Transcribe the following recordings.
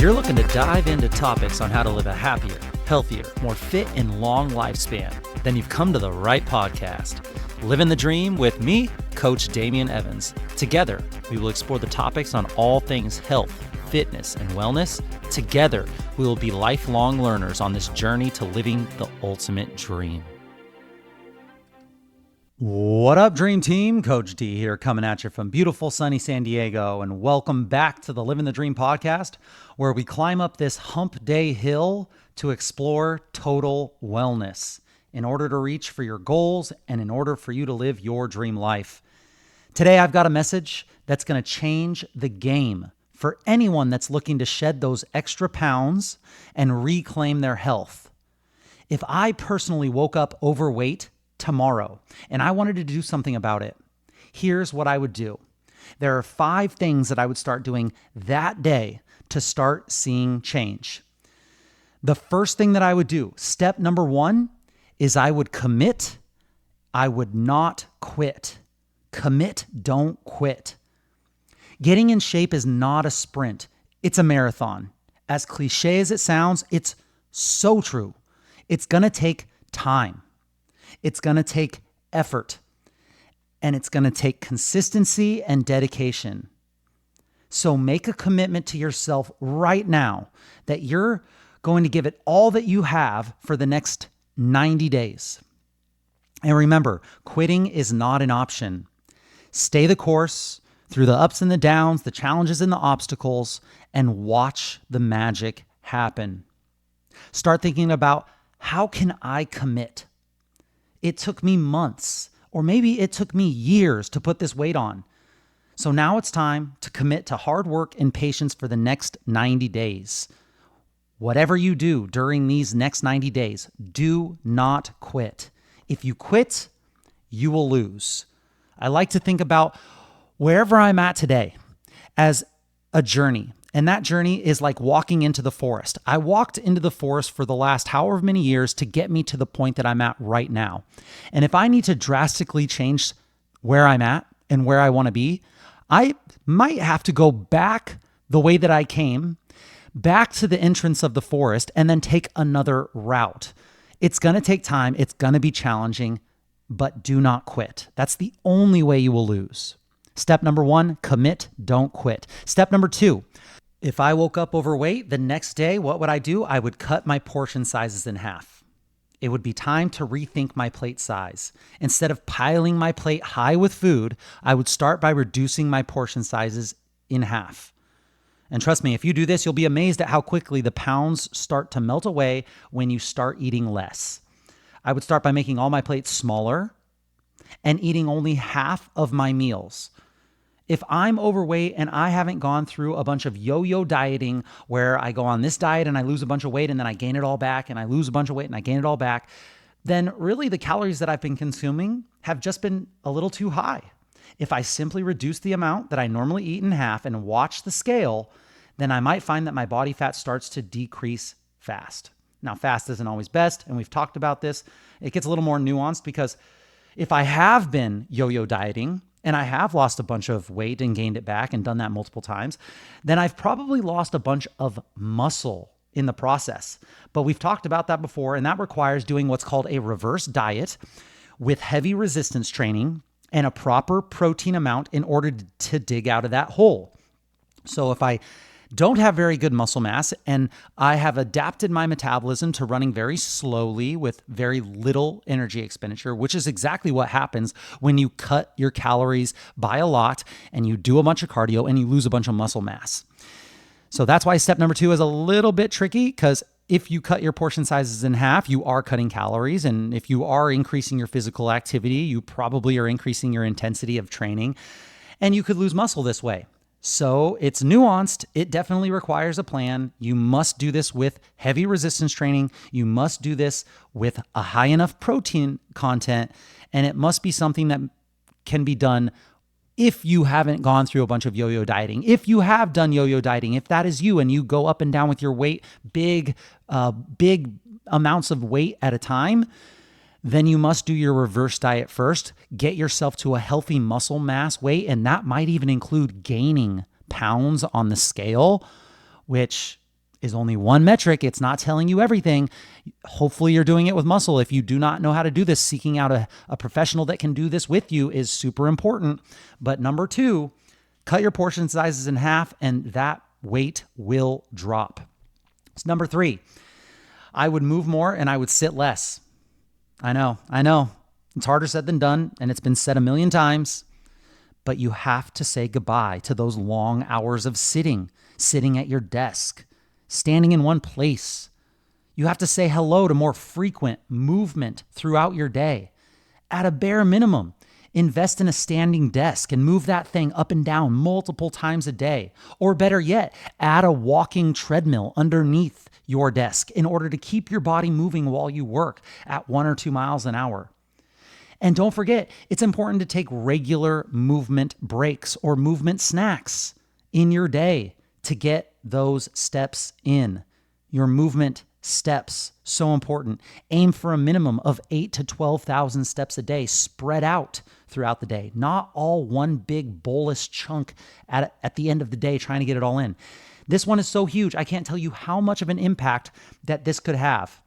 you're looking to dive into topics on how to live a happier, healthier, more fit, and long lifespan, then you've come to the right podcast. LIvin the Dream with me, Coach Damian Evans. Together, we will explore the topics on all things health, fitness, and wellness. Together, we will be lifelong learners on this journey to living the ultimate dream. What up, Dream Team? Coach D here, coming at you from beautiful sunny San Diego, and welcome back to the LIvin the Dream podcast, where we climb up this hump day hill to explore total wellness in order to reach for your goals and in order for you to live your dream life. Today, I've got a message that's going to change the game for anyone that's looking to shed those extra pounds and reclaim their health. If I personally woke up overweight tomorrow and I wanted to do something about it, here's what I would do. There are 5 things that I would start doing that day to start seeing change. The first thing that I would do, step number 1, is I would commit. I would not quit. Commit, don't quit. Getting in shape is not a sprint. It's a marathon. As cliche as it sounds, it's so true. It's going to take time. It's going to take effort, and it's going to take consistency and dedication. So make a commitment to yourself right now that you're going to give it all that you have for the next 90 days. And remember, quitting is not an option. Stay the course through the ups and the downs, the challenges and the obstacles, and watch the magic happen. Start thinking about, how can I commit? It took me months, or maybe it took me years to put this weight on. So now it's time to commit to hard work and patience for the next 90 days. Whatever you do during these next 90 days, do not quit. If you quit, you will lose. I like to think about wherever I'm at today as a journey. And that journey is like walking into the forest. I walked into the forest for the last however many years to get me to the point that I'm at right now. And if I need to drastically change where I'm at and where I want to be, I might have to go back the way that I came, back to the entrance of the forest, and then take another route. It's going to take time. It's going to be challenging, but do not quit. That's the only way you will lose. Step number 1, commit, don't quit. Step number 2, if I woke up overweight the next day, what would I do? I would cut my portion sizes in half. It would be time to rethink my plate size. Instead of piling my plate high with food, I would start by reducing my portion sizes in half. And trust me, if you do this, you'll be amazed at how quickly the pounds start to melt away when you start eating less. I would start by making all my plates smaller and eating only half of my meals. If I'm overweight and I haven't gone through a bunch of yo-yo dieting where I go on this diet and I lose a bunch of weight and then I gain it all back, and I lose a bunch of weight and I gain it all back, then really the calories that I've been consuming have just been a little too high. If I simply reduce the amount that I normally eat in half and watch the scale, then I might find that my body fat starts to decrease fast. Now, fast isn't always best, and we've talked about this. It gets a little more nuanced because if I have been yo-yo dieting, and I have lost a bunch of weight and gained it back and done that multiple times, then I've probably lost a bunch of muscle in the process. But we've talked about that before, and that requires doing what's called a reverse diet with heavy resistance training and a proper protein amount in order to dig out of that hole. So if I don't have very good muscle mass and I have adapted my metabolism to running very slowly with very little energy expenditure, which is exactly what happens when you cut your calories by a lot and you do a bunch of cardio and you lose a bunch of muscle mass. So that's why step number 2 is a little bit tricky, because if you cut your portion sizes in half, you are cutting calories. And if you are increasing your physical activity, you probably are increasing your intensity of training, and you could lose muscle this way. So it's nuanced. It definitely requires a plan. You must do this with heavy resistance training. You must do this with a high enough protein content. And it must be something that can be done if you haven't gone through a bunch of yo-yo dieting. If you have done yo-yo dieting, if that is you and you go up and down with your weight, big amounts of weight at a time, then you must do your reverse diet first. Get yourself to a healthy muscle mass weight, and that might even include gaining pounds on the scale, which is only one metric. It's not telling you everything. Hopefully you're doing it with muscle. If you do not know how to do this, seeking out a professional that can do this with you is super important. But number 2, cut your portion sizes in half and that weight will drop. So number 3, I would move more and I would sit less. I know. It's harder said than done, and it's been said a million times, but you have to say goodbye to those long hours of sitting at your desk, standing in one place. You have to say hello to more frequent movement throughout your day. At a bare minimum, invest in a standing desk and move that thing up and down multiple times a day. Or better yet, add a walking treadmill underneath your desk in order to keep your body moving while you work at 1 or 2 miles an hour. And don't forget, it's important to take regular movement breaks or movement snacks in your day to get those steps in. Your movement steps, so important. Aim for a minimum of 8 to 12,000 steps a day, spread out throughout the day, not all one big bolus chunk at the end of the day trying to get it all in. This one is so huge. I can't tell you how much of an impact that this could have.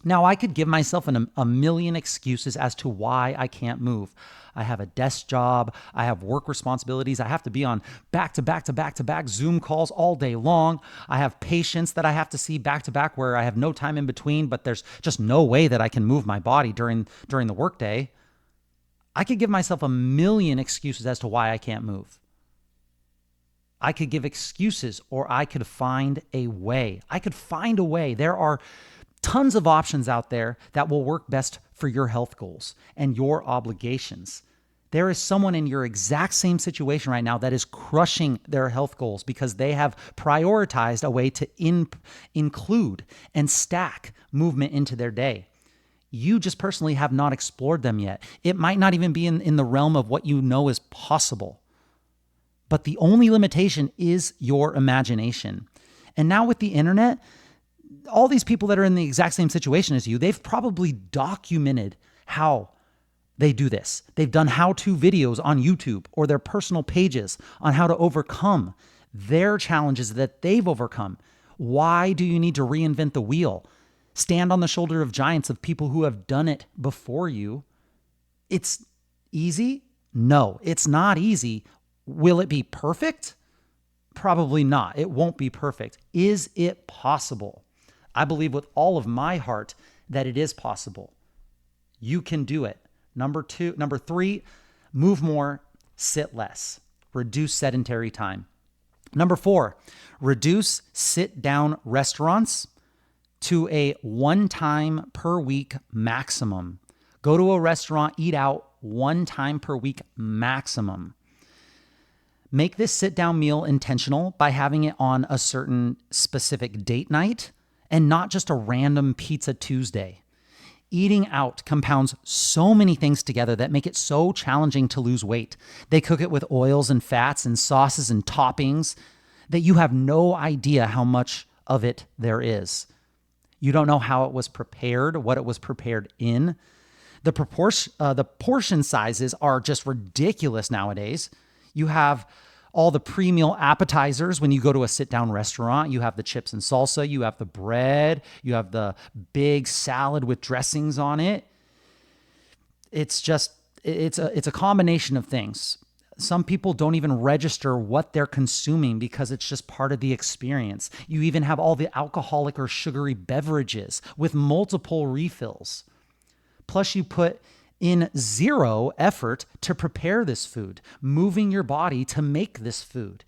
Now, I could give myself a million excuses as to why I can't move. I have a desk job. I have work responsibilities. I have to be on back-to-back Zoom calls all day long. I have patients that I have to see back-to-back where I have no time in between, but there's just no way that I can move my body during the workday. I could give myself a million excuses as to why I can't move. I could give excuses or I could find a way. There are tons of options out there that will work best for your health goals and your obligations. There is someone in your exact same situation right now that is crushing their health goals because they have prioritized a way to include and stack movement into their day. You just personally have not explored them yet. It might not even be in the realm of what you know is possible. But the only limitation is your imagination. And now with the internet, all these people that are in the exact same situation as you, they've probably documented how they do this. They've done how-to videos on YouTube or their personal pages on how to overcome their challenges that they've overcome. Why do you need to reinvent the wheel? Stand on the shoulder of giants of people who have done it before you. It's easy? No, it's not easy. Will it be perfect? Probably not. It won't be perfect. Is it possible? I believe with all of my heart that it is possible. You can do it. Number 3, move more, sit less. Reduce sedentary time. Number 4, reduce sit-down restaurants to a 1 time per week maximum. Go to a restaurant, eat out 1 time per week maximum. Make this sit-down meal intentional by having it on a certain specific date night and not just a random pizza Tuesday. Eating out compounds so many things together that make it so challenging to lose weight. They cook it with oils and fats and sauces and toppings that you have no idea how much of it there is. You don't know how it was prepared, what it was prepared in. The portion sizes are just ridiculous nowadays. You have all the pre-meal appetizers when you go to a sit-down restaurant. You have the chips and salsa, you have the bread, you have the big salad with dressings on it. It's a combination of things. Some people don't even register what they're consuming because it's just part of the experience. You even have all the alcoholic or sugary beverages with multiple refills. Plus you put in zero effort to prepare this food, moving your body to make this food.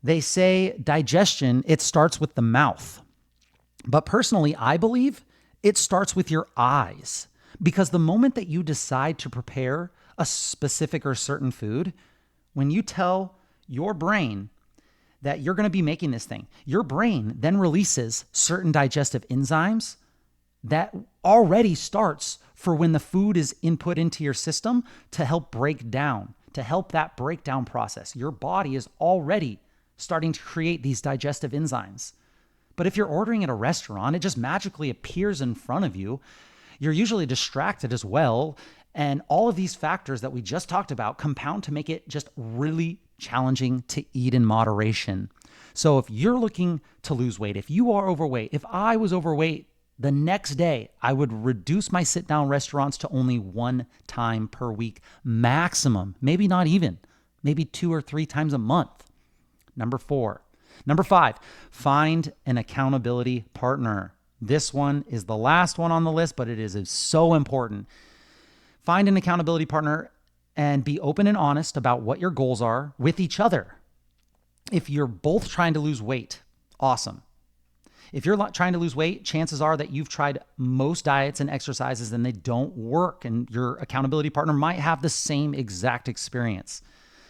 They say digestion, it starts with the mouth. But personally, I believe it starts with your eyes. Because the moment that you decide to prepare a specific or certain food, when you tell your brain that you're going to be making this thing, your brain then releases certain digestive enzymes that already starts for when the food is input into your system to help break down, to help that breakdown process. Your body is already starting to create these digestive enzymes. But if you're ordering at a restaurant, it just magically appears in front of you. You're usually distracted as well. And all of these factors that we just talked about compound to make it just really challenging to eat in moderation. So if you're looking to lose weight, if you are overweight, if I was overweight, the next day I would reduce my sit-down restaurants to only 1 time per week maximum, maybe not even, maybe 2 or 3 times a month. Number 5, find an accountability partner. This one is the last one on the list, but it is so important. Find an accountability partner and be open and honest about what your goals are with each other. If you're both trying to lose weight, awesome. If you're trying to lose weight, chances are that you've tried most diets and exercises and they don't work, and your accountability partner might have the same exact experience.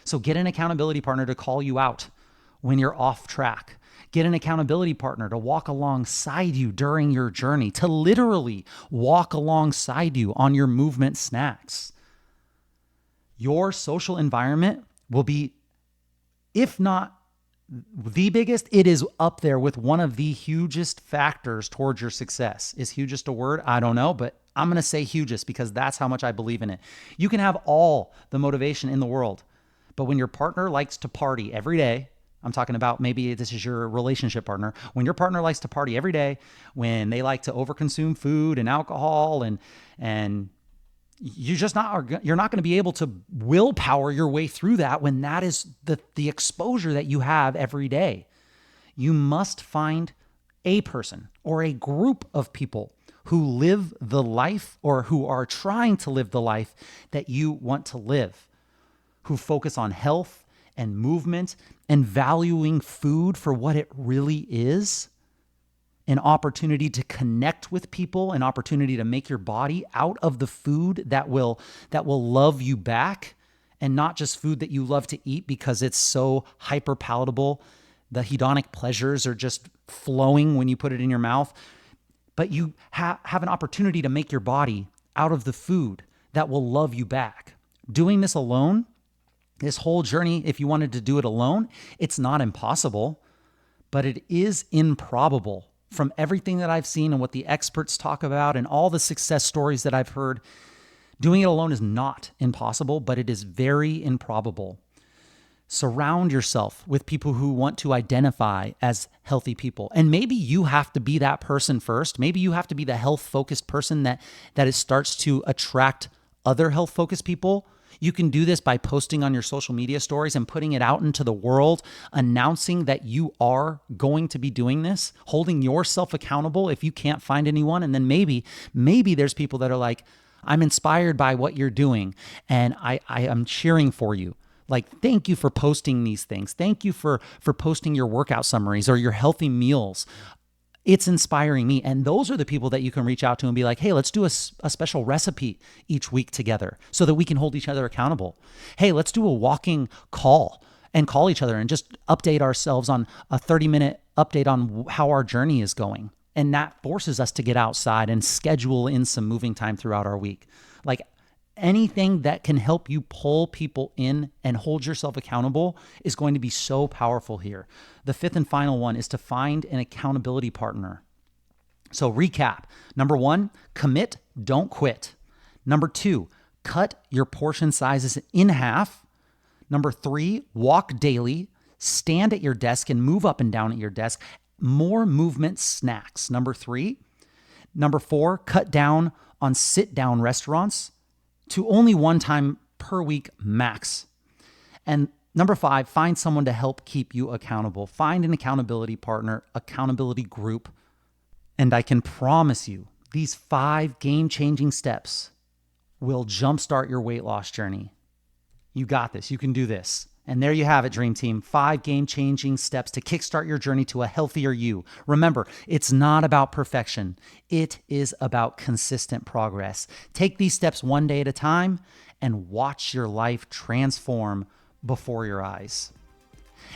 So get an accountability partner to call you out when you're off track. Get an accountability partner to walk alongside you during your journey, to literally walk alongside you on your movement snacks. Your social environment will be, if not the biggest, it is up there with one of the hugest factors towards your success. Is hugest a word? I don't know, but I'm going to say hugest because that's how much I believe in it. You can have all the motivation in the world, but when your partner likes to party every day, I'm talking about maybe this is your relationship partner. When your partner likes to party every day, when they like to overconsume food and alcohol, and you're not going to be able to willpower your way through that when that is the exposure that you have every day. You must find a person or a group of people who live the life or who are trying to live the life that you want to live, who focus on health and movement and valuing food for what it really is. An opportunity to connect with people, an opportunity to make your body out of the food that will love you back, and not just food that you love to eat because it's so hyper palatable. The hedonic pleasures are just flowing when you put it in your mouth. But you have an opportunity to make your body out of the food that will love you back. Doing this alone, this whole journey, if you wanted to do it alone, it's not impossible, but it is improbable. From everything that I've seen and what the experts talk about and all the success stories that I've heard, doing it alone is not impossible, but it is very improbable. Surround yourself with people who want to identify as healthy people. And maybe you have to be that person first. Maybe you have to be the health-focused person that it starts to attract other health-focused people. You can do this by posting on your social media stories and putting it out into the world, announcing that you are going to be doing this, holding yourself accountable if you can't find anyone. And then maybe there's people that are like, I'm inspired by what you're doing and I am cheering for you. Like, thank you for posting these things. Thank you for posting your workout summaries or your healthy meals. It's inspiring me. And those are the people that you can reach out to and be like, hey, let's do a special recipe each week together so that we can hold each other accountable. Hey, let's do a walking call and call each other and just update ourselves on a 30-minute update on how our journey is going. And that forces us to get outside and schedule in some moving time throughout our week. Like, anything that can help you pull people in and hold yourself accountable is going to be so powerful here. The 5th and final one is to find an accountability partner. So recap. Number 1, commit, don't quit. Number 2, cut your portion sizes in half. Number 3, walk daily, stand at your desk and move up and down at your desk. More movement snacks. Number 3. Number 4, cut down on sit-down restaurants to only 1 time per week max. And number 5, find someone to help keep you accountable. Find an accountability partner, accountability group. And I can promise you, these 5 game-changing steps will jumpstart your weight loss journey. You got this. You can do this. And there you have it, Dream Team. 5 game-changing steps to kickstart your journey to a healthier you. Remember, it's not about perfection. It is about consistent progress. Take these steps one day at a time and watch your life transform before your eyes.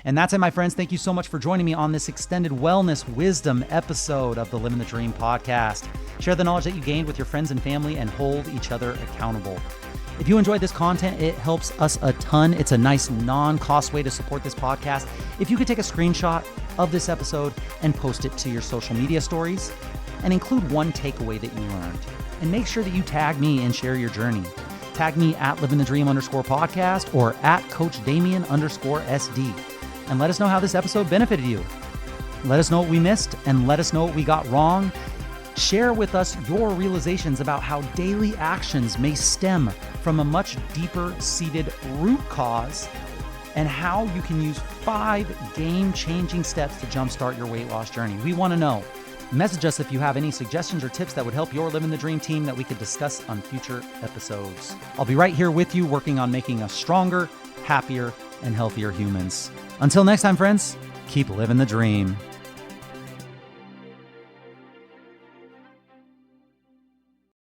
And that's it, my friends. Thank you so much for joining me on this extended wellness wisdom episode of the LIvin the Dream podcast. Share the knowledge that you gained with your friends and family and hold each other accountable. If you enjoyed this content, it helps us a ton. It's a nice non-cost way to support this podcast. If you could take a screenshot of this episode and post it to your social media stories and include one takeaway that you learned. And make sure that you tag me and share your journey. Tag me at LIvin the Dream _podcast or at Coach Damien _SD. and let us know how this episode benefited you. Let us know what we missed and let us know what we got wrong. Share with us your realizations about how daily actions may stem from a much deeper-seated root cause and how you can use 5 game-changing steps to jumpstart your weight loss journey. We want to know. Message us if you have any suggestions or tips that would help your Livin the Dream team that we could discuss on future episodes. I'll be right here with you working on making us stronger, happier, and healthier humans. Until next time, friends, keep living the dream.